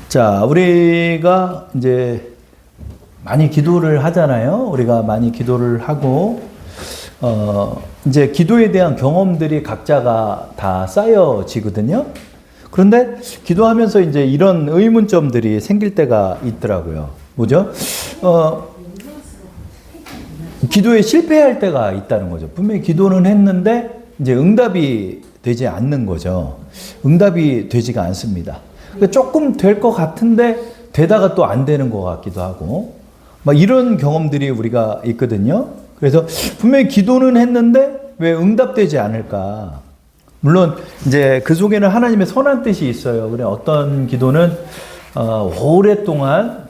자, 우리가 이제 많이 기도를 하잖아요. 우리가 많이 기도를 하고, 이제 기도에 대한 경험들이 각자가 다 쌓여지거든요. 그런데 기도하면서 이제 이런 의문점들이 생길 때가 있더라고요. 뭐죠? 기도에 실패할 때가 있다는 거죠. 분명히 기도는 했는데 이제 응답이 되지 않는 거죠. 응답이 되지가 않습니다. 그러니까 조금 될 것 같은데 되다가 또 안 되는 것 같기도 하고 막 이런 경험들이 우리가 있거든요. 그래서 분명히 기도는 했는데 왜 응답되지 않을까? 물론 이제 그 속에는 하나님의 선한 뜻이 있어요. 그래 어떤 기도는 오랫동안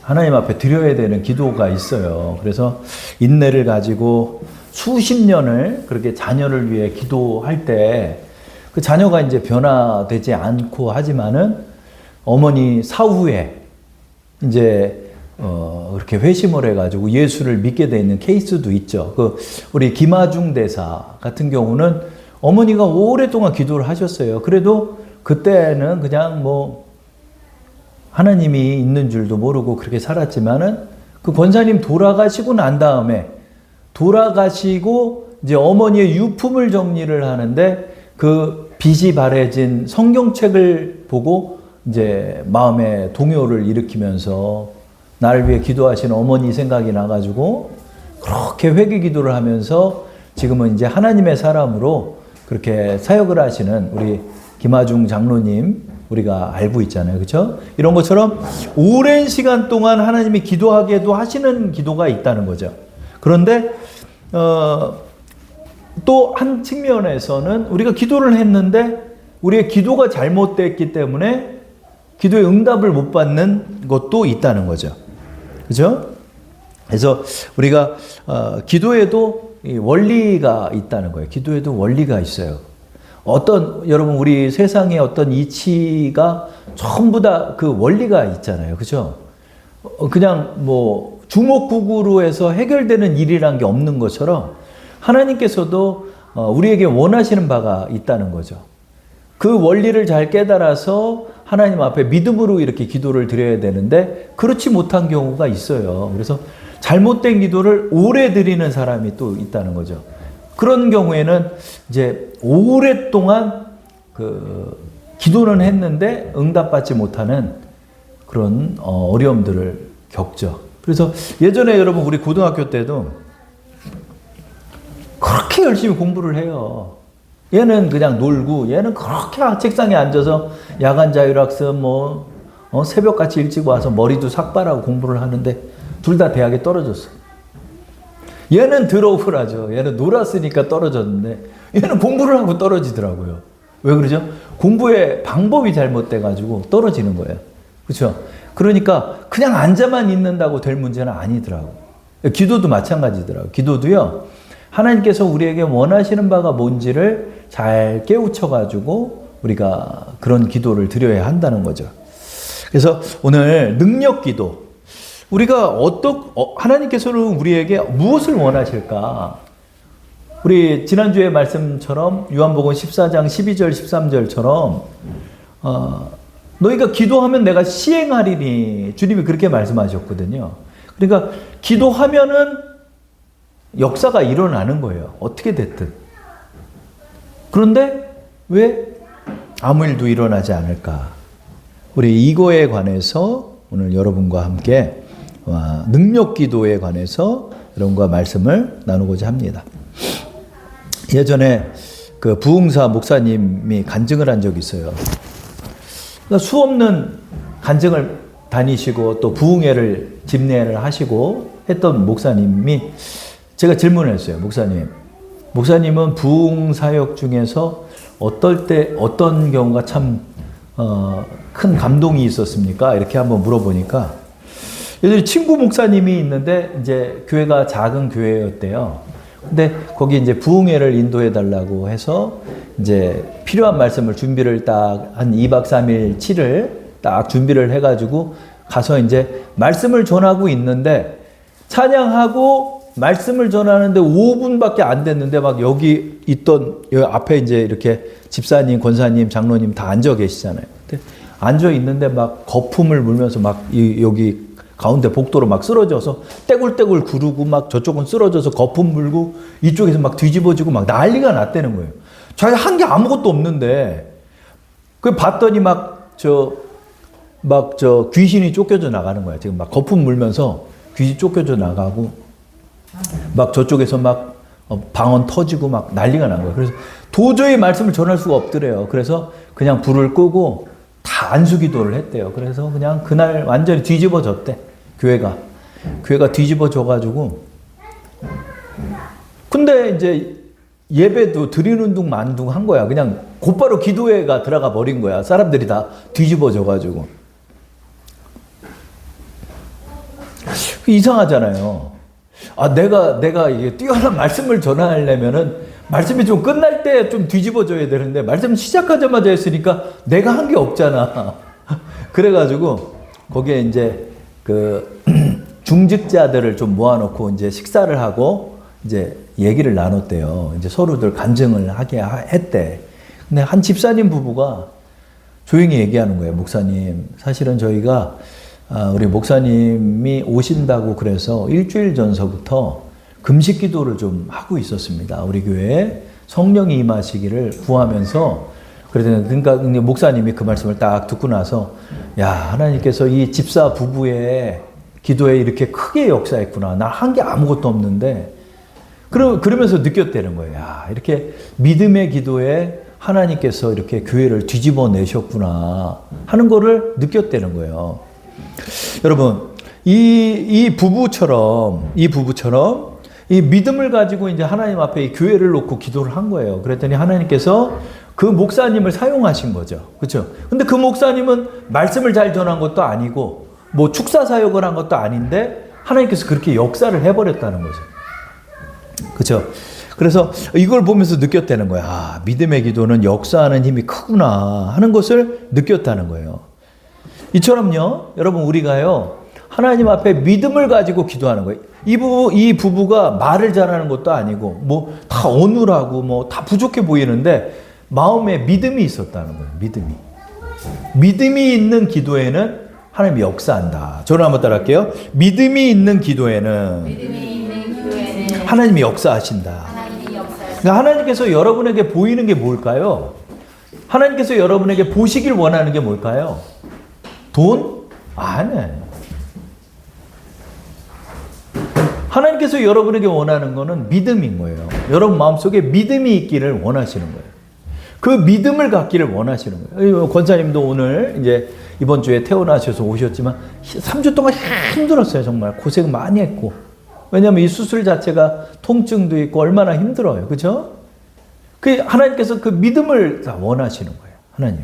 하나님 앞에 드려야 되는 기도가 있어요. 그래서 인내를 가지고 수십 년을 그렇게 자녀를 위해 기도할 때 그 자녀가 이제 변화되지 않고 하지만은 어머니 사후에 이제 그렇게 회심을 해가지고 예수를 믿게 돼 있는 케이스도 있죠. 그 우리 김아중 대사 같은 경우는 어머니가 오랫동안 기도를 하셨어요. 그래도 그때는 그냥 뭐 하나님이 있는 줄도 모르고 그렇게 살았지만은 그 권사님 돌아가시고 난 다음에 돌아가시고 이제 어머니의 유품을 정리를 하는데 그 빛이 바래진 성경책을 보고 이제 마음에 동요를 일으키면서 나를 위해 기도하신 어머니 생각이 나가지고 그렇게 회개 기도를 하면서 지금은 이제 하나님의 사람으로 그렇게 사역을 하시는 우리 김아중 장로님 우리가 알고 있잖아요. 그렇죠? 이런 것처럼 오랜 시간 동안 하나님이 기도하게도 하시는 기도가 있다는 거죠. 그런데 또 한 측면에서는 우리가 기도를 했는데 우리의 기도가 잘못됐기 때문에 기도의 응답을 못 받는 것도 있다는 거죠. 그죠? 그래서 우리가 기도에도 원리가 있다는 거예요. 기도에도 원리가 있어요. 여러분 우리 세상의 어떤 이치가 전부 다 그 원리가 있잖아요. 그죠? 그냥 뭐 주먹구구로 해서 해결되는 일이란 게 없는 것처럼 하나님께서도 우리에게 원하시는 바가 있다는 거죠. 그 원리를 잘 깨달아서 하나님 앞에 믿음으로 이렇게 기도를 드려야 되는데 그렇지 못한 경우가 있어요. 그래서 잘못된 기도를 오래 드리는 사람이 또 있다는 거죠. 그런 경우에는 이제 오랫동안 그 기도는 했는데 응답받지 못하는 그런 어려움들을 겪죠. 그래서 예전에 여러분 우리 고등학교 때도 그렇게 열심히 공부를 해요. 얘는 그냥 놀고 얘는 그렇게 책상에 앉아서 야간 자율학습 새벽같이 일찍 와서 머리도 삭발하고 공부를 하는데 둘 다 대학에 떨어졌어요. 얘는 들어오라죠. 얘는 놀았으니까 떨어졌는데 얘는 공부를 하고 떨어지더라고요. 왜 그러죠? 공부의 방법이 잘못돼가지고 떨어지는 거예요. 그렇죠? 그러니까 그냥 앉아만 있는다고 될 문제는 아니더라고요. 기도도 마찬가지더라고요. 기도도요. 하나님께서 우리에게 원하시는 바가 뭔지를 잘 깨우쳐가지고 우리가 그런 기도를 드려야 한다는 거죠. 그래서 오늘 능력 기도. 우리가 하나님께서는 우리에게 무엇을 원하실까? 우리 지난주의 말씀처럼 요한복음 14장 12절 13절처럼 너희가 기도하면 내가 시행하리니 주님이 그렇게 말씀하셨거든요. 그러니까 기도하면은 역사가 일어나는 거예요. 어떻게 됐든. 그런데 왜 아무 일도 일어나지 않을까? 우리 이거에 관해서 오늘 여러분과 함께 능력 기도에 관해서 여러분과 말씀을 나누고자 합니다. 예전에 그 부흥사 목사님이 간증을 한 적이 있어요. 그러니까 수없는 간증을 다니시고 또 부흥회를 집례를 하시고 했던 목사님이 제가 질문을 했어요. 목사님은 부흥 사역 중에서 어떤 경우가 참 큰 감동이 있었습니까? 이렇게 한번 물어보니까 예전에 친구 목사님이 있는데 이제 교회가 작은 교회였대요. 근데 거기 이제 부흥회를 인도해 달라고 해서 이제 필요한 말씀을 준비를 딱 한 2박 3일 치를 딱 준비를 해가지고 가서 이제 말씀을 전하고 있는데 찬양하고 말씀을 전하는데 5분밖에 안 됐는데 막 여기 앞에 이제 이렇게 집사님, 권사님, 장로님 다 앉아 계시잖아요. 근데 앉아 있는데 막 거품을 물면서 막 여기 가운데 복도로 막 쓰러져서 떼굴떼굴 구르고 막 저쪽은 쓰러져서 거품 물고 이쪽에서 막 뒤집어지고 막 난리가 났다는 거예요. 자기가 한 게 아무것도 없는데 그 봤더니 귀신이 쫓겨져 나가는 거야. 지금 막 거품 물면서 귀신 쫓겨져 나가고 막 저쪽에서 막 방언 터지고 막 난리가 난 거예요. 그래서 도저히 말씀을 전할 수가 없더래요. 그래서 그냥 불을 끄고 다 안수기도를 했대요. 그래서 그냥 그날 완전히 뒤집어졌대. 교회가 뒤집어져가지고. 근데 이제 예배도 드리는 둥 만 둥 한 거야. 그냥 곧바로 기도회가 들어가 버린 거야. 사람들이 다 뒤집어져가지고. 이상하잖아요. 아, 내가 이게 뛰어난 말씀을 전하려면은 말씀이 좀 끝날 때 좀 뒤집어져야 되는데 말씀 시작하자마자 했으니까 내가 한 게 없잖아. 그래가지고 거기에 이제 그 중직자들을 좀 모아놓고 이제 식사를 하고 이제 얘기를 나눴대요. 이제 서로들 간증을 하게 했대. 근데 한 집사님 부부가 조용히 얘기하는 거예요. 목사님, 사실은 저희가 우리 목사님이 오신다고 그래서 일주일 전서부터 금식 기도를 좀 하고 있었습니다. 우리 교회에 성령이 임하시기를 구하면서 그러니까 목사님이 그 말씀을 딱 듣고 나서 야, 하나님께서 이 집사 부부의 기도에 이렇게 크게 역사했구나. 나 한 게 아무것도 없는데 그러면서 느꼈다는 거예요. 야, 이렇게 믿음의 기도에 하나님께서 이렇게 교회를 뒤집어 내셨구나 하는 거를 느꼈다는 거예요. 여러분, 이 부부처럼 이 믿음을 가지고 이제 하나님 앞에 이 교회를 놓고 기도를 한 거예요. 그랬더니 하나님께서 그 목사님을 사용하신 거죠. 그렇죠? 근데 그 목사님은 말씀을 잘 전한 것도 아니고 뭐 축사 사역을 한 것도 아닌데 하나님께서 그렇게 역사를 해버렸다는 거죠. 그렇죠? 그래서 이걸 보면서 느꼈다는 거야. 아, 믿음의 기도는 역사하는 힘이 크구나 하는 것을 느꼈다는 거예요. 이처럼요, 여러분, 우리가요, 하나님 앞에 믿음을 가지고 기도하는 거예요. 이 부부가 말을 잘하는 것도 아니고, 뭐, 다 어눌하고, 뭐, 다 부족해 보이는데, 마음에 믿음이 있었다는 거예요. 믿음이 있는 기도에는 하나님이 역사한다. 저를 한번 따라 할게요. 믿음이 있는 기도에는 하나님이 역사하신다. 그러니까 하나님께서 여러분에게 보이는 게 뭘까요? 하나님께서 여러분에게 보시길 원하는 게 뭘까요? 돈? 아니에요. 하나님께서 여러분에게 원하는 거는 믿음인 거예요. 여러분 마음속에 믿음이 있기를 원하시는 거예요. 그 믿음을 갖기를 원하시는 거예요. 권사님도 오늘 이제 이번 주에 퇴원하셔서 오셨지만 3주 동안 힘들었어요. 정말 고생 많이 했고. 왜냐하면 이 수술 자체가 통증도 있고 얼마나 힘들어요. 그렇죠? 하나님께서 그 믿음을 다 원하시는 거예요. 하나님.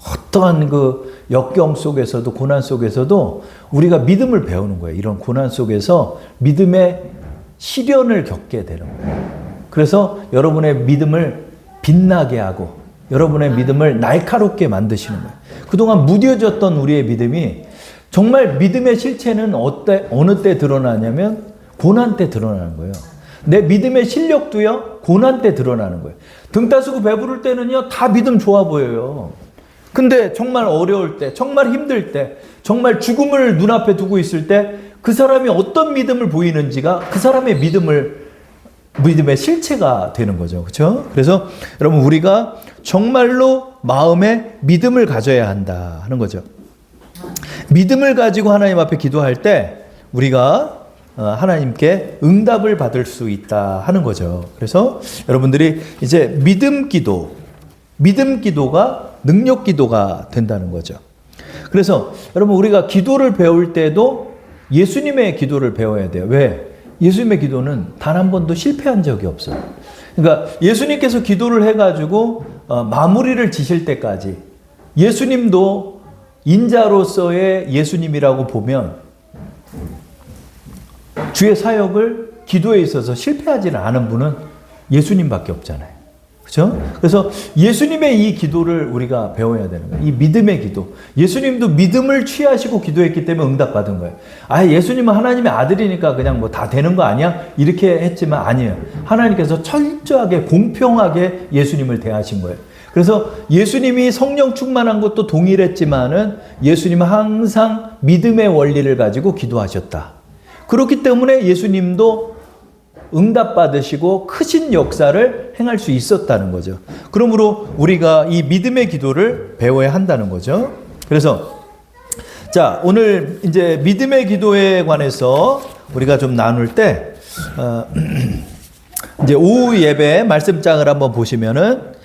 어떠한 그 역경 속에서도 고난 속에서도 우리가 믿음을 배우는 거예요. 이런 고난 속에서 믿음의 시련을 겪게 되는 거예요. 그래서 여러분의 믿음을 빛나게 하고 여러분의 믿음을 날카롭게 만드시는 거예요. 그동안 무뎌졌던 우리의 믿음이 정말 믿음의 실체는 어느 때 드러나냐면 고난 때 드러나는 거예요. 내 믿음의 실력도요, 고난 때 드러나는 거예요. 등 따스고 배부를 때는요, 다 믿음 좋아 보여요. 근데 정말 어려울 때, 정말 힘들 때, 정말 죽음을 눈앞에 두고 있을 때 그 사람이 어떤 믿음을 보이는지가 그 사람의 믿음의 실체가 되는 거죠. 그렇죠? 그래서 여러분 우리가 정말로 마음에 믿음을 가져야 한다 하는 거죠. 믿음을 가지고 하나님 앞에 기도할 때 우리가 하나님께 응답을 받을 수 있다 하는 거죠. 그래서 여러분들이 이제 믿음 기도가 능력 기도가 된다는 거죠. 그래서 여러분 우리가 기도를 배울 때도 예수님의 기도를 배워야 돼요. 왜? 예수님의 기도는 단 한 번도 실패한 적이 없어요. 그러니까 예수님께서 기도를 해가지고 마무리를 지실 때까지 예수님도 인자로서의 예수님이라고 보면 주의 사역을 기도에 있어서 실패하지는 않은 분은 예수님밖에 없잖아요. 그렇죠? 그래서 예수님의 이 기도를 우리가 배워야 되는 거예요. 이 믿음의 기도. 예수님도 믿음을 취하시고 기도했기 때문에 응답받은 거예요. 아, 예수님은 하나님의 아들이니까 그냥 뭐 다 되는 거 아니야? 이렇게 했지만 아니에요. 하나님께서 철저하게 공평하게 예수님을 대하신 거예요. 그래서 예수님이 성령 충만한 것도 동일했지만은 예수님은 항상 믿음의 원리를 가지고 기도하셨다. 그렇기 때문에 예수님도 응답받으시고 크신 역사를 행할 수 있었다는 거죠. 그러므로 우리가 이 믿음의 기도를 배워야 한다는 거죠. 그래서 자, 오늘 이제 믿음의 기도에 관해서 우리가 좀 나눌 때 이제 오후 예배 말씀장을 한번 보시면은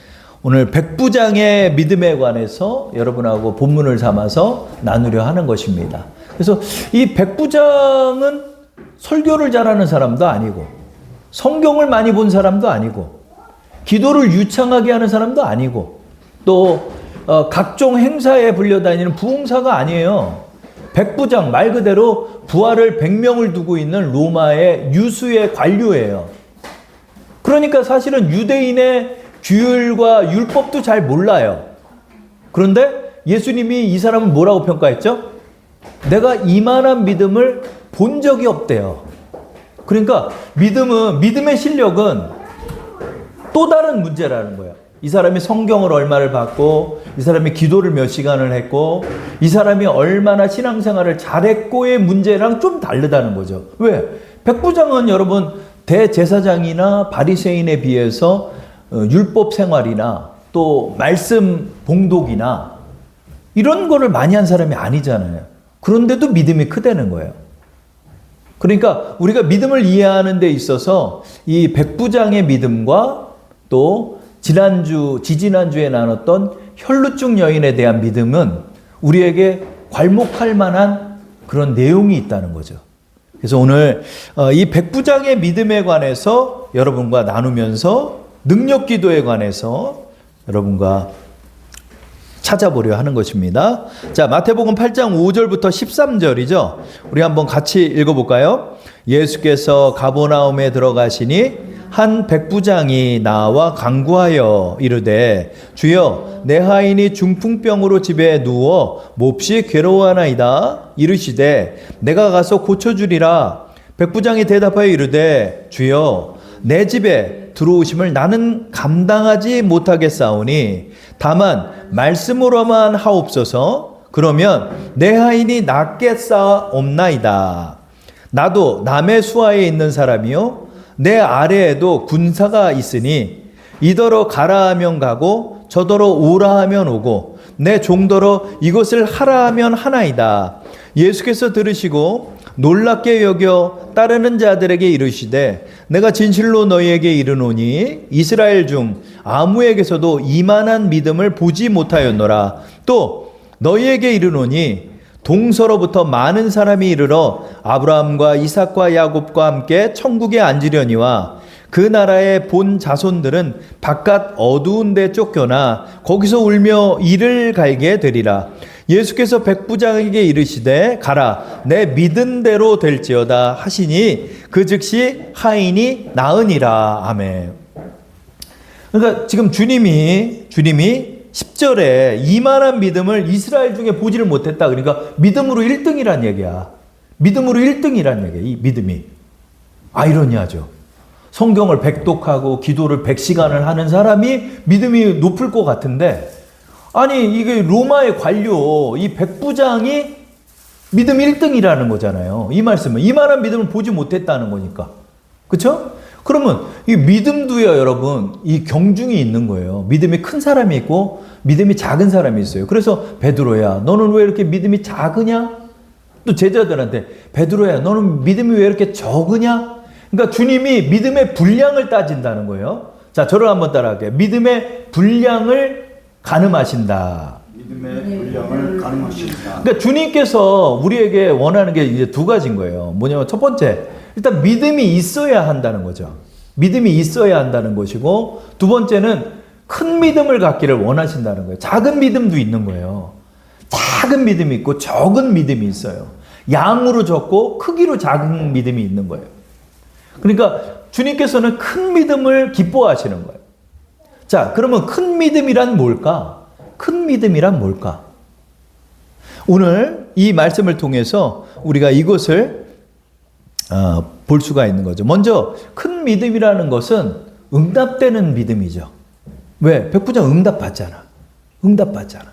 오늘 백부장의 믿음에 관해서 여러분하고 본문을 삼아서 나누려 하는 것입니다. 그래서 이 백부장은 설교를 잘하는 사람도 아니고 성경을 많이 본 사람도 아니고 기도를 유창하게 하는 사람도 아니고 또 각종 행사에 불려다니는 부흥사가 아니에요. 백부장 말 그대로 부하를 100명을 두고 있는 로마의 유수의 관료예요. 그러니까 사실은 유대인의 규율과 율법도 잘 몰라요. 그런데 예수님이 이 사람을 뭐라고 평가했죠? 내가 이만한 믿음을 본 적이 없대요. 그러니까 믿음의 실력은 또 다른 문제라는 거예요. 이 사람이 성경을 얼마를 봤고, 이 사람이 기도를 몇 시간을 했고, 이 사람이 얼마나 신앙생활을 잘했고의 문제랑 좀 다르다는 거죠. 왜? 백부장은 여러분 대제사장이나 바리새인에 비해서 율법 생활이나 또 말씀 봉독이나 이런 거를 많이 한 사람이 아니잖아요. 그런데도 믿음이 크다는 거예요. 그러니까 우리가 믿음을 이해하는 데 있어서 이 백부장의 믿음과 또 지지난주에 나눴던 혈루증 여인에 대한 믿음은 우리에게 괄목할 만한 그런 내용이 있다는 거죠. 그래서 오늘 이 백부장의 믿음에 관해서 여러분과 나누면서 능력 기도에 관해서 여러분과 찾아보려 하는 것입니다. 자, 마태복음 8장 5절부터 13절이죠. 우리 한번 같이 읽어볼까요? 예수께서 가버나움에 들어가시니 한 백부장이 나와 간구하여 이르되 주여 내 하인이 중풍병으로 집에 누워 몹시 괴로워하나이다. 이르시되 내가 가서 고쳐주리라. 백부장이 대답하여 이르되 주여 내 집에 들어오심을 나는 감당하지 못하겠사오니 다만 말씀으로만 하옵소서. 그러면 내 하인이 낫겠사옵나이다. 나도 남의 수하에 있는 사람이요 내 아래에도 군사가 있으니 이더러 가라 하면 가고 저더러 오라 하면 오고 내 종더러 이것을 하라 하면 하나이다. 예수께서 들으시고 놀랍게 여겨 따르는 자들에게 이르시되 내가 진실로 너희에게 이르노니 이스라엘 중 아무에게서도 이만한 믿음을 보지 못하였노라. 또 너희에게 이르노니 동서로부터 많은 사람이 이르러 아브라함과 이삭과 야곱과 함께 천국에 앉으려니와 그 나라의 본 자손들은 바깥 어두운 데 쫓겨나 거기서 울며 이를 갈게 되리라. 예수께서 백부장에게 이르시되 가라 내 믿은 대로 될지어다 하시니 그 즉시 하인이 나으니라. 아멘. 그러니까 지금 주님이 10절에 이만한 믿음을 이스라엘 중에 보지를 못했다. 그러니까 믿음으로 1등이란 얘기야. 믿음으로 1등이란 얘기야. 이 믿음이. 아이러니하죠. 성경을 백독하고 기도를 100시간을 하는 사람이 믿음이 높을 것 같은데 아니 이게 로마의 관료 이 백부장이 믿음 1등이라는 거잖아요. 이 말씀은 이만한 믿음을 보지 못했다는 거니까. 그렇죠? 그러면 이 믿음도요 여러분 이 경중이 있는 거예요. 믿음이 큰 사람이 있고 믿음이 작은 사람이 있어요. 그래서 베드로야 너는 왜 이렇게 믿음이 작으냐? 또 제자들한테 베드로야 너는 믿음이 왜 이렇게 적으냐? 그러니까 주님이 믿음의 분량을 따진다는 거예요. 자, 저를 한번 따라할게요. 믿음의 분량을 가늠하신다. 믿음의 분량을 가늠하신다. 그러니까 주님께서 우리에게 원하는 게 이제 두 가지인 거예요. 뭐냐면 첫 번째, 일단 믿음이 있어야 한다는 거죠. 믿음이 있어야 한다는 것이고 두 번째는 큰 믿음을 갖기를 원하신다는 거예요. 작은 믿음도 있는 거예요. 작은 믿음이 있고 적은 믿음이 있어요. 양으로 적고 크기로 작은 믿음이 있는 거예요. 그러니까 주님께서는 큰 믿음을 기뻐하시는 거예요. 자, 그러면 큰 믿음이란 뭘까? 큰 믿음이란 뭘까? 오늘 이 말씀을 통해서 우리가 이것을 볼 수가 있는 거죠. 먼저 큰 믿음이라는 것은 응답되는 믿음이죠. 왜? 백부장 응답받잖아. 응답받잖아.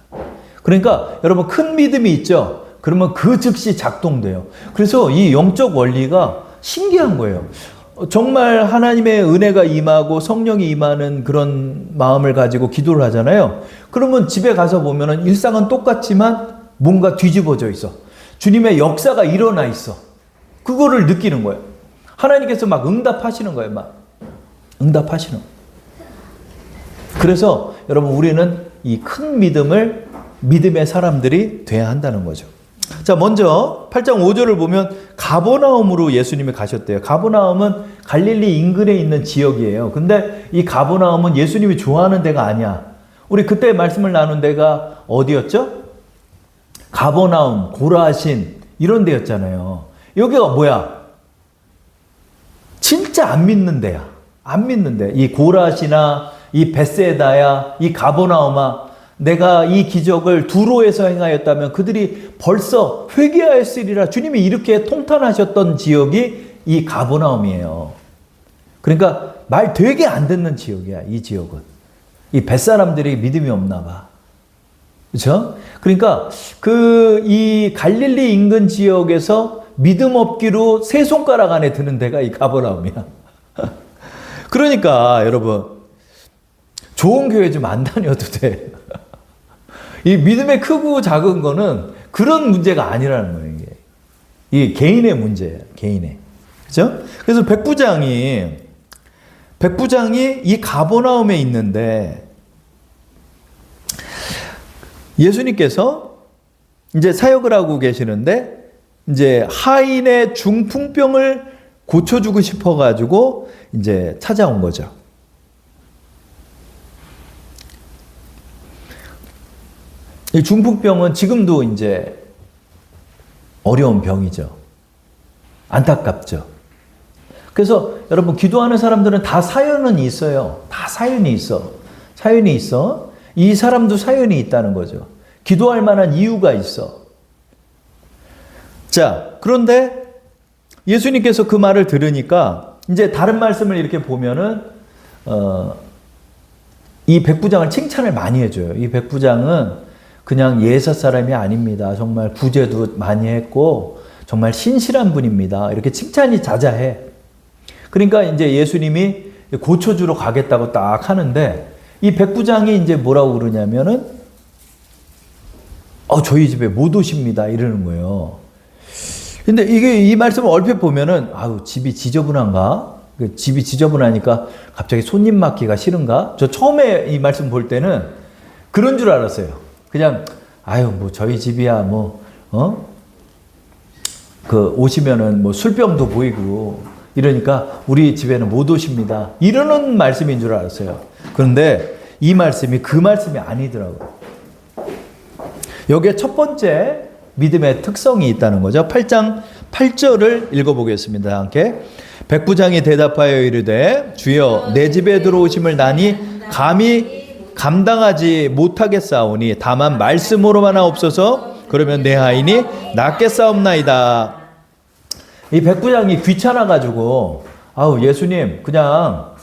그러니까 여러분 큰 믿음이 있죠? 그러면 그 즉시 작동돼요. 그래서 이 영적 원리가 신기한 거예요. 정말 하나님의 은혜가 임하고 성령이 임하는 그런 마음을 가지고 기도를 하잖아요. 그러면 집에 가서 보면은 일상은 똑같지만 뭔가 뒤집어져 있어. 주님의 역사가 일어나 있어. 그거를 느끼는 거예요. 하나님께서 막 응답하시는 거예요. 막 응답하시는 거예요. 그래서 여러분 우리는 이 큰 믿음을 믿음의 사람들이 돼야 한다는 거죠. 자, 먼저 8장 5절을 보면 가버나움으로 예수님이 가셨대요. 가버나움은 갈릴리 인근에 있는 지역이에요. 근데 이 가버나움은 예수님이 좋아하는 데가 아니야. 우리 그때 말씀을 나눈 데가 어디였죠? 가버나움, 고라신 이런 데였잖아요. 여기가 뭐야? 진짜 안 믿는 데야. 안 믿는 데. 이 고라시나 이 벳세다야, 이 가버나움아, 내가 이 기적을 두로에서 행하였다면 그들이 벌써 회개하였으리라. 주님이 이렇게 통탄하셨던 지역이 이 가버나움이에요. 그러니까 말 되게 안 듣는 지역이야, 이 지역은. 이 벳사람들이 믿음이 없나 봐. 그렇죠? 그러니까 이 갈릴리 인근 지역에서 믿음 없기로 세 손가락 안에 드는 데가 이 가버나움이야. 그러니까 여러분 좋은 교회 좀 안 다녀도 돼. 이 믿음의 크고 작은 거는 그런 문제가 아니라는 거예요. 이게 개인의 문제예요. 개인의. 그죠? 그래서 백부장이 이 가버나움에 있는데 예수님께서 이제 사역을 하고 계시는데 이제 하인의 중풍병을 고쳐주고 싶어가지고 이제 찾아온 거죠. 이 중풍병은 지금도 이제 어려운 병이죠. 안타깝죠. 그래서 여러분 기도하는 사람들은 다 사연은 있어요. 다 사연이 있어. 사연이 있어. 이 사람도 사연이 있다는 거죠. 기도할 만한 이유가 있어. 자, 그런데 예수님께서 그 말을 들으니까 이제 다른 말씀을 이렇게 보면은 이 백부장을 칭찬을 많이 해줘요. 이 백부장은 그냥 예사 사람이 아닙니다. 정말 구제도 많이 했고 정말 신실한 분입니다. 이렇게 칭찬이 자자해. 그러니까 이제 예수님이 고쳐주러 가겠다고 딱 하는데 이 백부장이 이제 뭐라고 그러냐면은 저희 집에 못 오십니다. 이러는 거예요. 근데 이 말씀을 얼핏 보면은 집이 지저분한가? 집이 지저분하니까 갑자기 손님 맡기가 싫은가? 저 처음에 이 말씀 볼 때는 그런 줄 알았어요. 그냥 뭐 저희 집이야 오시면은 뭐 술병도 보이고 이러니까 우리 집에는 못 오십니다. 이러는 말씀인 줄 알았어요. 그런데 이 말씀이 그 말씀이 아니더라고요. 여기에 첫 번째 믿음의 특성이 있다는 거죠. 8장 8절을 읽어보겠습니다. 함께. 백부장이 대답하여 이르되 주여 내 집에 들어오심을 나니 감히 감당하지 못하겠사오니 다만 말씀으로만 하옵소서. 그러면 내 하인이 낫겠사옵나이다. 이 백부장이 귀찮아가지고 예수님 그냥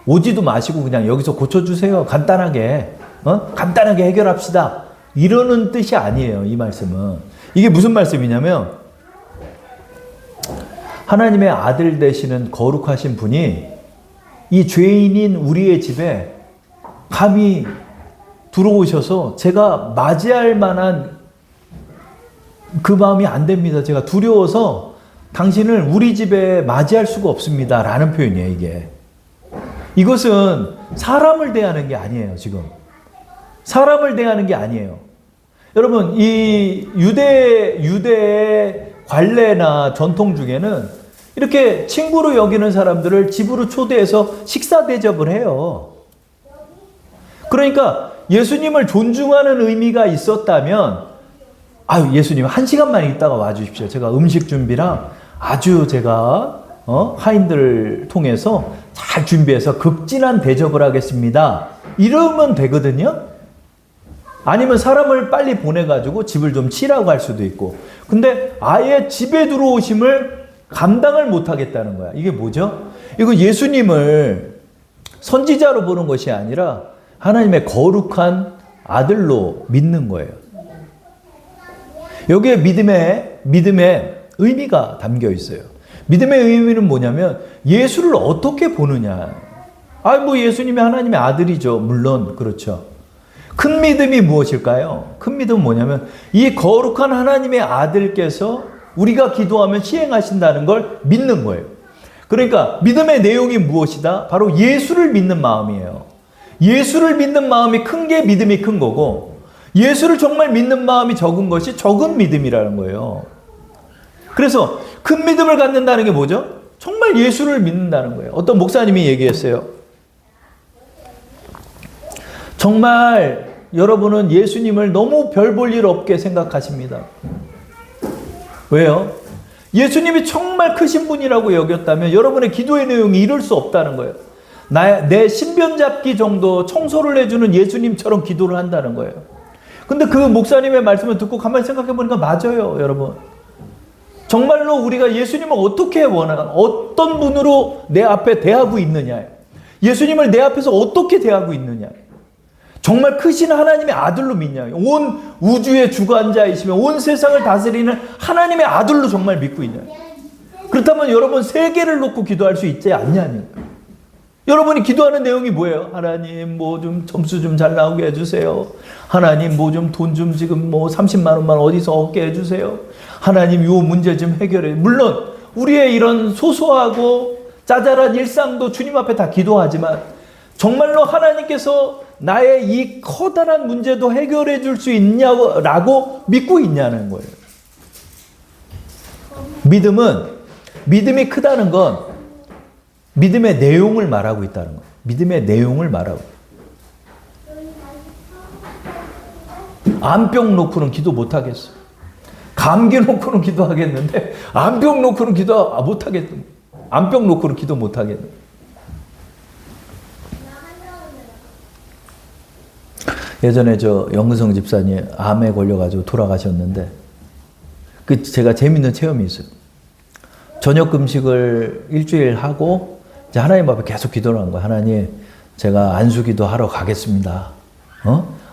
오지도 마시고 그냥 여기서 고쳐주세요. 간단하게 해결합시다. 이러는 뜻이 아니에요. 이 말씀은. 이게 무슨 말씀이냐면 하나님의 아들 되시는 거룩하신 분이 이 죄인인 우리의 집에 감히 들어오셔서 제가 맞이할 만한 그 마음이 안 됩니다. 제가 두려워서 당신을 우리 집에 맞이할 수가 없습니다. 라는 표현이에요, 이게. 이것은 사람을 대하는 게 아니에요, 지금. 사람을 대하는 게 아니에요. 여러분, 이 유대의 관례나 전통 중에는 이렇게 친구로 여기는 사람들을 집으로 초대해서 식사 대접을 해요. 그러니까 예수님을 존중하는 의미가 있었다면 예수님 1시간만 있다가 와주십시오. 제가 음식 준비랑 아주 제가 하인들 통해서 잘 준비해서 극진한 대접을 하겠습니다. 이러면 되거든요. 아니면 사람을 빨리 보내가지고 집을 좀 치라고 할 수도 있고. 근데 아예 집에 들어오심을 감당을 못하겠다는 거야. 이게 뭐죠? 이거 예수님을 선지자로 보는 것이 아니라 하나님의 거룩한 아들로 믿는 거예요. 여기에 믿음의 의미가 담겨 있어요. 믿음의 의미는 뭐냐면 예수를 어떻게 보느냐. 뭐 예수님이 하나님의 아들이죠. 물론 그렇죠. 큰 믿음이 무엇일까요? 큰 믿음은 뭐냐면 이 거룩한 하나님의 아들께서 우리가 기도하면 시행하신다는 걸 믿는 거예요. 그러니까 믿음의 내용이 무엇이다? 바로 예수를 믿는 마음이에요. 예수를 믿는 마음이 큰 게 믿음이 큰 거고, 예수를 정말 믿는 마음이 적은 것이 적은 믿음이라는 거예요. 그래서 큰 믿음을 갖는다는 게 뭐죠? 정말 예수를 믿는다는 거예요. 어떤 목사님이 얘기했어요. 정말 여러분은 예수님을 너무 별 볼 일 없게 생각하십니다. 왜요? 예수님이 정말 크신 분이라고 여겼다면 여러분의 기도의 내용이 이럴 수 없다는 거예요. 내 신변 잡기 정도 청소를 해주는 예수님처럼 기도를 한다는 거예요. 근데 그 목사님의 말씀을 듣고 가만히 생각해 보니까 맞아요, 여러분. 정말로 우리가 예수님을 어떻게 원하나, 어떤 분으로 내 앞에 대하고 있느냐, 예수님을 내 앞에서 어떻게 대하고 있느냐, 정말 크신 하나님의 아들로 믿냐, 온 우주의 주관자이시며 온 세상을 다스리는 하나님의 아들로 정말 믿고 있냐. 그렇다면 여러분 세계를 놓고 기도할 수 있지 않냐는 거예요. 여러분이 기도하는 내용이 뭐예요? 하나님 뭐 좀 점수 좀 잘 나오게 해주세요. 하나님 뭐 좀 돈 좀 지금 뭐 30만 원만 어디서 얻게 해주세요. 하나님 요 문제 좀 해결해. 물론 우리의 이런 소소하고 짜잘한 일상도 주님 앞에 다 기도하지만 정말로 하나님께서 나의 이 커다란 문제도 해결해 줄 수 있냐고 믿고 있냐는 거예요. 믿음이 크다는 건 믿음의 내용을 말하고 있다는 거예요. 믿음의 내용을 말하고. 암병 놓고는 기도 못하겠어. 감기 놓고는 기도하겠는데 암병 놓고는 기도 못하겠어. 암병 놓고는 기도 못하겠네. 예전에 저 영근성 집사님 암에 걸려가지고 돌아가셨는데 제가 재밌는 체험이 있어요. 저녁 금식을 일주일 하고 이제 하나님 앞에 계속 기도를 한 거예요. 하나님, 제가 안수기도 하러 가겠습니다.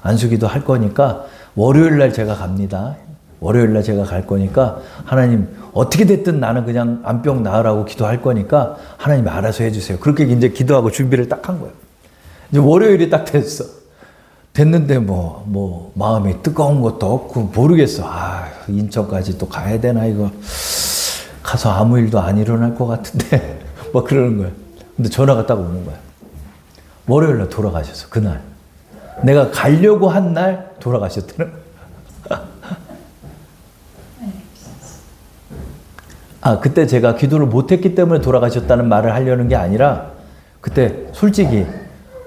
안수기도 할 거니까 월요일 날 제가 갑니다. 월요일 날 제가 갈 거니까 하나님 어떻게 됐든 나는 그냥 암병 나으라고 기도할 거니까 하나님 알아서 해주세요. 그렇게 이제 기도하고 준비를 딱 한 거예요. 이제 월요일이 딱 됐어. 됐는데 뭐 마음이 뜨거운 것도 없고 모르겠어. 인천까지 또 가야 되나 이거. 가서 아무 일도 안 일어날 것 같은데 뭐 그러는 거예요. 근데 전화가 딱 오는 거야. 월요일 날 돌아가셨어. 그날. 내가 가려고 한 날 돌아가셨더라. 그때 제가 기도를 못했기 때문에 돌아가셨다는 말을 하려는 게 아니라 그때 솔직히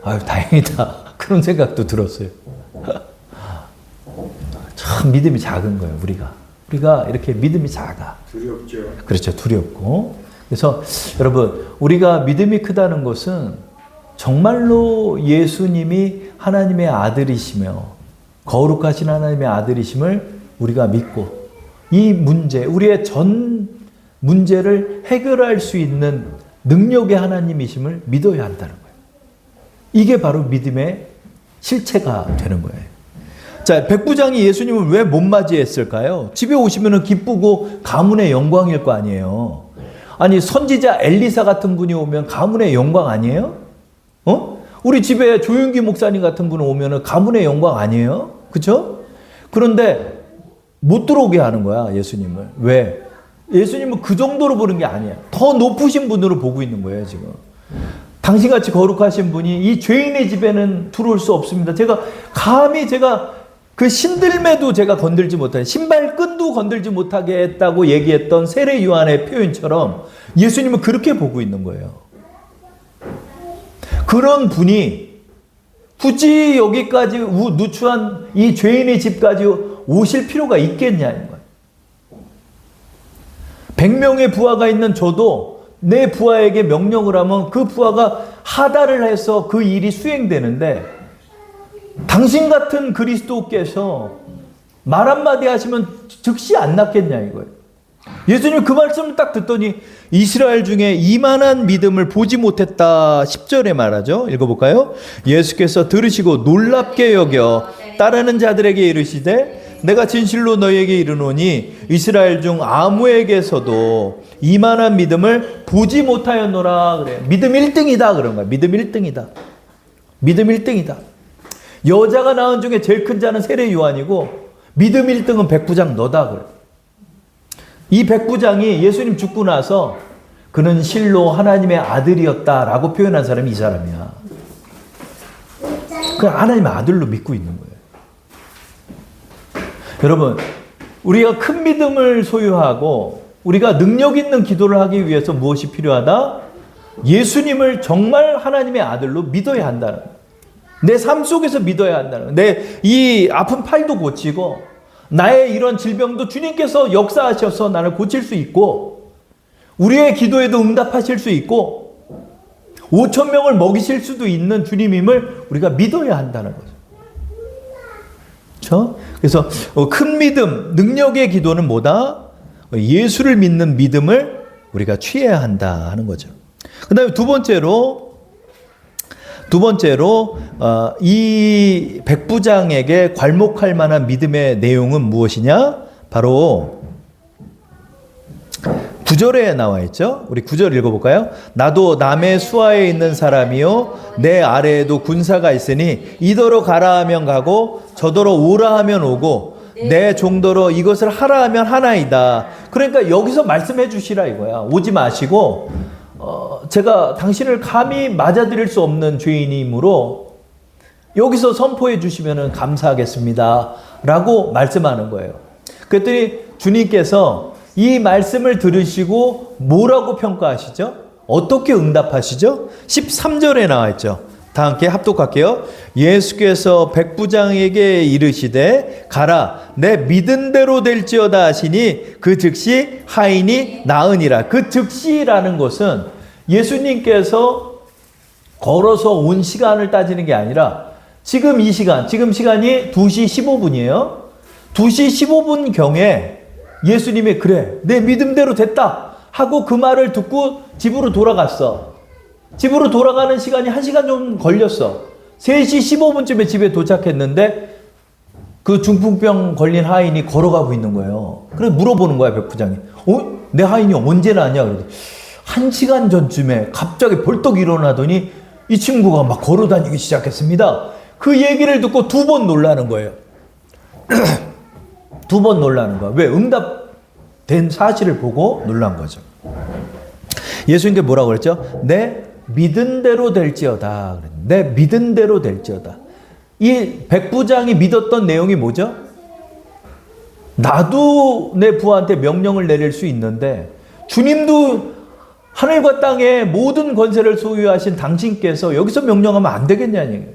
다행이다 그런 생각도 들었어요. 참 믿음이 작은 거예요. 우리가 이렇게 믿음이 작아. 두렵죠. 그렇죠. 두렵고. 그래서 여러분, 우리가 믿음이 크다는 것은 정말로 예수님이 하나님의 아들이시며 거룩하신 하나님의 아들이심을 우리가 믿고 이 문제, 우리의 전 문제를 해결할 수 있는 능력의 하나님이심을 믿어야 한다는 거예요. 이게 바로 믿음의 실체가 되는 거예요. 자, 백부장이 예수님을 왜 못 맞이했을까요? 집에 오시면 기쁘고 가문의 영광일 거 아니에요. 아니, 선지자 엘리사 같은 분이 오면 가문의 영광 아니에요? 우리 집에 조윤기 목사님 같은 분 오면 가문의 영광 아니에요? 그쵸? 그런데 못 들어오게 하는 거야, 예수님을. 왜? 예수님은 그 정도로 보는 게 아니야. 더 높으신 분으로 보고 있는 거예요, 지금. 당신같이 거룩하신 분이 이 죄인의 집에는 들어올 수 없습니다. 감히 그 신들매도 제가 건들지 못하게, 신발끈도 건들지 못하게 했다고 얘기했던 세례 요한의 표현처럼 예수님은 그렇게 보고 있는 거예요. 그런 분이 굳이 여기까지 누추한 이 죄인의 집까지 오실 필요가 있겠냐는 거예요. 100명의 부하가 있는 저도 내 부하에게 명령을 하면 그 부하가 하달을 해서 그 일이 수행되는데 당신 같은 그리스도께서 말 한마디 하시면 즉시 안 낫겠냐 이거예요. 예수님 그 말씀을 딱 듣더니 이스라엘 중에 이만한 믿음을 보지 못했다 10절에 말하죠. 읽어볼까요? 예수께서 들으시고 놀랍게 여겨 따르는 자들에게 이르시되 내가 진실로 너희에게 이르노니 이스라엘 중 아무에게서도 이만한 믿음을 보지 못하였노라. 그래. 믿음 1등이다 그런 거야. 믿음 1등이다. 믿음 1등이다. 여자가 낳은 중에 제일 큰 자는 세례 요한이고 믿음 1등은 백부장 너다 그래. 이 백부장이 예수님 죽고 나서 그는 실로 하나님의 아들이었다라고 표현한 사람이 이 사람이야. 그 하나님의 아들로 믿고 있는 거예요. 여러분, 우리가 큰 믿음을 소유하고 우리가 능력 있는 기도를 하기 위해서 무엇이 필요하다? 예수님을 정말 하나님의 아들로 믿어야 한다는 거예요. 내 삶 속에서 믿어야 한다는 거예요. 내 이 아픈 팔도 고치고 나의 이런 질병도 주님께서 역사하셔서 나를 고칠 수 있고 우리의 기도에도 응답하실 수 있고 5천 명을 먹이실 수도 있는 주님임을 우리가 믿어야 한다는 거죠. 그렇죠? 그래서 큰 믿음, 능력의 기도는 뭐다? 예수를 믿는 믿음을 우리가 취해야 한다 하는 거죠. 그 다음에 두 번째로 이 백부장에게 괄목할 만한 믿음의 내용은 무엇이냐? 바로 9절에 나와 있죠. 우리 9절 읽어볼까요? 나도 남의 수하에 있는 사람이요 내 아래에도 군사가 있으니 이더러 가라 하면 가고 저더러 오라 하면 오고 내 종더러 이것을 하라 하면 하나이다. 그러니까 여기서 말씀해 주시라 이거야. 오지 마시고 제가 당신을 감히 맞아들일 수 없는 죄인이므로 여기서 선포해 주시면 감사하겠습니다 라고 말씀하는 거예요. 그랬더니 주님께서 이 말씀을 들으시고 뭐라고 평가하시죠? 어떻게 응답하시죠? 13절에 나와 있죠. 다 함께 합독할게요. 예수께서 백부장에게 이르시되 가라 내 믿은 대로 될지어다 하시니 그 즉시 하인이 나으니라. 그 즉시라는 것은 예수님께서 걸어서 온 시간을 따지는 게 아니라 지금 이 시간, 지금 시간이 2시 15분이에요. 2시 15분 경에 예수님이 그래 내 믿음대로 됐다 하고 그 말을 듣고 집으로 돌아갔어. 집으로 돌아가는 시간이 1시간 좀 걸렸어. 3시 15분쯤에 집에 도착했는데 그 중풍병 걸린 하인이 걸어가고 있는 거예요. 그래서 물어보는 거야 백부장이. 내 하인이 언제 나냐? 그러더니 1시간 전쯤에 갑자기 벌떡 일어나더니 이 친구가 막 걸어다니기 시작했습니다. 그 얘기를 듣고 2번 놀라는 거예요. 2번 놀라는 거야. 왜? 응답된 사실을 보고 놀란 거죠. 예수님께 뭐라고 그랬죠? 내 믿은 대로 될지어다. 내 믿은 대로 될지어다. 이 백부장이 믿었던 내용이 뭐죠? 나도 내 부하한테 명령을 내릴 수 있는데 주님도 하늘과 땅의 모든 권세를 소유하신 당신께서 여기서 명령하면 안 되겠냐는 얘기예요.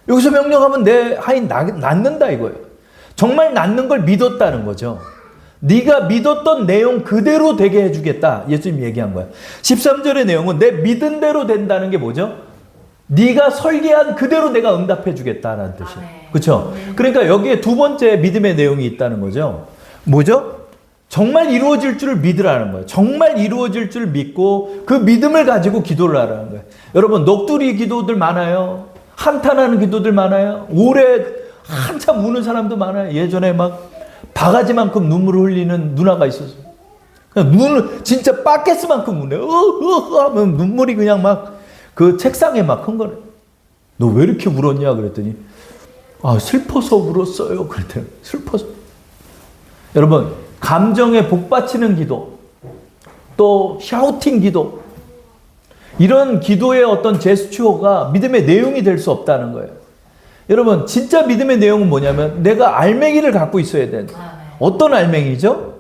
여기서 명령하면 내 하인 낫는다 이거예요. 정말 낫는 걸 믿었다는 거죠. 네가 믿었던 내용 그대로 되게 해주겠다. 예수님이 얘기한 거야. 13절의 내용은 내 믿은 대로 된다는 게 뭐죠? 네가 설계한 그대로 내가 응답해 주겠다라는 뜻이에요. 그렇죠? 그러니까 여기에 두 번째 믿음의 내용이 있다는 거죠. 뭐죠? 정말 이루어질 줄 믿으라는 거예요. 정말 이루어질 줄 믿고 그 믿음을 가지고 기도를 하라는 거예요. 여러분 넋두리 기도들 많아요. 한탄하는 기도들 많아요. 오래 한참 우는 사람도 많아요. 예전에 막 바가지만큼 눈물을 흘리는 누나가 있었어요. 그냥 눈을 진짜 바켓스만큼 우네요. 하면 눈물이 그냥 막 그 책상에 막 흥건해. 너 왜 이렇게 울었냐 그랬더니 슬퍼서 울었어요. 그랬더니 슬퍼서. 여러분 감정에 복받치는 기도, 또 샤우팅 기도, 이런 기도의 어떤 제스처가 믿음의 내용이 될 수 없다는 거예요. 여러분 진짜 믿음의 내용은 뭐냐면 내가 알맹이를 갖고 있어야 돼. 어떤 알맹이죠?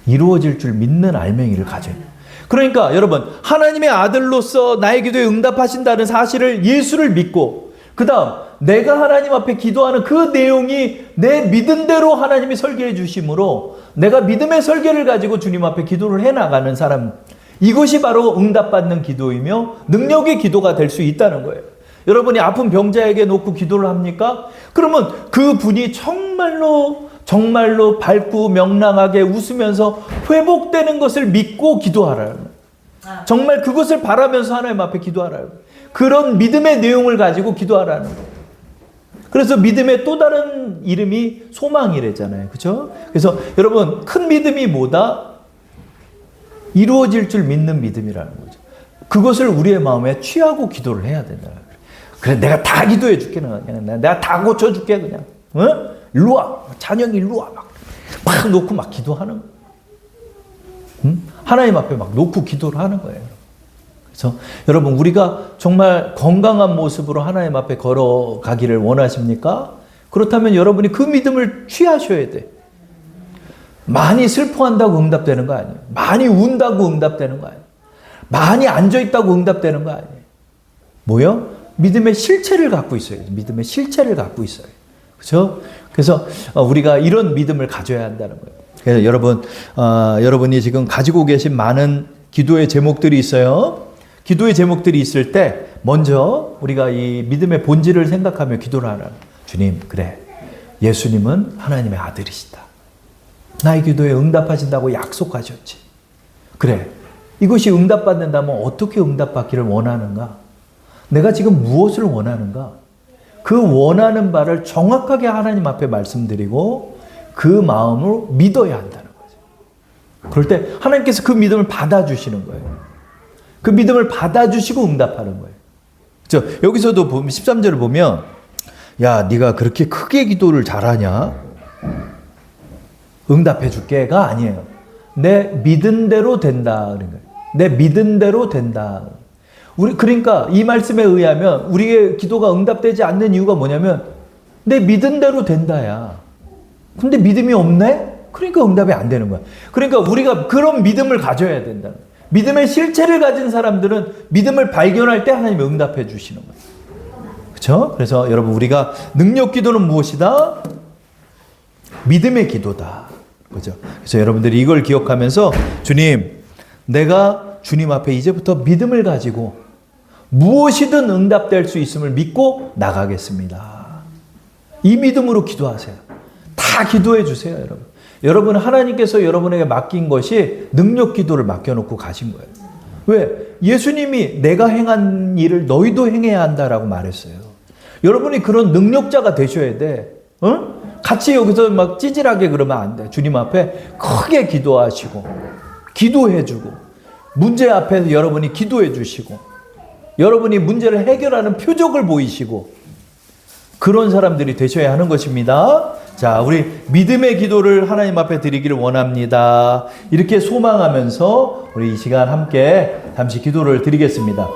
이루어질 줄 믿는 알맹이를 가져야 돼요. 그러니까 여러분 하나님의 아들로서 나의 기도에 응답하신다는 사실을 예수를 믿고 그 다음 내가 하나님 앞에 기도하는 그 내용이 내 믿은 대로 하나님이 설계해 주심으로 내가 믿음의 설계를 가지고 주님 앞에 기도를 해나가는 사람, 이것이 바로 응답받는 기도이며 능력의 기도가 될 수 있다는 거예요. 여러분이 아픈 병자에게 놓고 기도를 합니까? 그러면 그 분이 정말로 정말로 밝고 명랑하게 웃으면서 회복되는 것을 믿고 기도하라는 거예요. 정말 그것을 바라면서 하나님 앞에 기도하라는 거예요. 그런 믿음의 내용을 가지고 기도하라는 거예요. 그래서 믿음의 또 다른 이름이 소망이랬잖아요. 그렇죠? 그래서 여러분, 큰 믿음이 뭐다? 이루어질 줄 믿는 믿음이라는 거죠. 그것을 우리의 마음에 취하고 기도를 해야 된다. 그래, 내가 다 기도해 줄게. 그냥 내가 다 고쳐 줄게. 그냥. 어? 일로 와. 찬영이 일로 와. 막 놓고 막 기도하는 거예요. 응? 하나님 앞에 막 놓고 기도를 하는 거예요. 그래서 여러분, 우리가 정말 건강한 모습으로 하나님 앞에 걸어가기를 원하십니까? 그렇다면 여러분이 그 믿음을 취하셔야 돼. 많이 슬퍼한다고 응답되는 거 아니에요. 많이 운다고 응답되는 거 아니에요. 많이 앉아있다고 응답되는 거 아니에요. 뭐요? 믿음의 실체를 갖고 있어요. 믿음의 실체를 갖고 있어요. 그렇죠? 그래서 우리가 이런 믿음을 가져야 한다는 거예요. 그래서 여러분, 여러분이 지금 가지고 계신 많은 기도의 제목들이 있어요. 기도의 제목들이 있을 때 먼저 우리가 이 믿음의 본질을 생각하며 기도를 하라. 주님, 그래. 예수님은 하나님의 아들이시다. 나의 기도에 응답하신다고 약속하셨지. 그래. 이것이 응답받는다면 어떻게 응답받기를 원하는가? 내가 지금 무엇을 원하는가? 그 원하는 바를 정확하게 하나님 앞에 말씀드리고 그 마음으로 믿어야 한다는 거죠. 그럴 때 하나님께서 그 믿음을 받아주시는 거예요. 그 믿음을 받아주시고 응답하는 거예요. 그렇죠? 여기서도 보면 13절을 보면 야, 네가 그렇게 크게 기도를 잘하냐? 응답해 줄게가 아니에요. 내 믿은 대로 된다. 그런 거예요. 내 믿은 대로 된다. 그러니까 이 말씀에 의하면 우리의 기도가 응답되지 않는 이유가 뭐냐면 내 믿은 대로 된다야. 근데 믿음이 없네? 그러니까 응답이 안 되는 거야. 그러니까 우리가 그런 믿음을 가져야 된다. 믿음의 실체를 가진 사람들은 믿음을 발견할 때 하나님이 응답해 주시는 거예요. 그렇죠? 그래서 여러분, 우리가 능력 기도는 무엇이다? 믿음의 기도다. 그죠? 그래서 여러분들이 이걸 기억하면서 주님, 내가 주님 앞에 이제부터 믿음을 가지고 무엇이든 응답될 수 있음을 믿고 나가겠습니다. 이 믿음으로 기도하세요. 다 기도해 주세요, 여러분. 여러분, 하나님께서 여러분에게 맡긴 것이 능력 기도를 맡겨놓고 가신 거예요. 왜? 예수님이 내가 행한 일을 너희도 행해야 한다라고 말했어요. 여러분이 그런 능력자가 되셔야 돼. 어? 같이 여기서 막 찌질하게 그러면 안 돼. 주님 앞에 크게 기도하시고 기도해주고 문제 앞에서 여러분이 기도해 주시고 여러분이 문제를 해결하는 표적을 보이시고 그런 사람들이 되셔야 하는 것입니다. 자, 우리 믿음의 기도를 하나님 앞에 드리기를 원합니다. 이렇게 소망하면서 우리 이 시간 함께 잠시 기도를 드리겠습니다.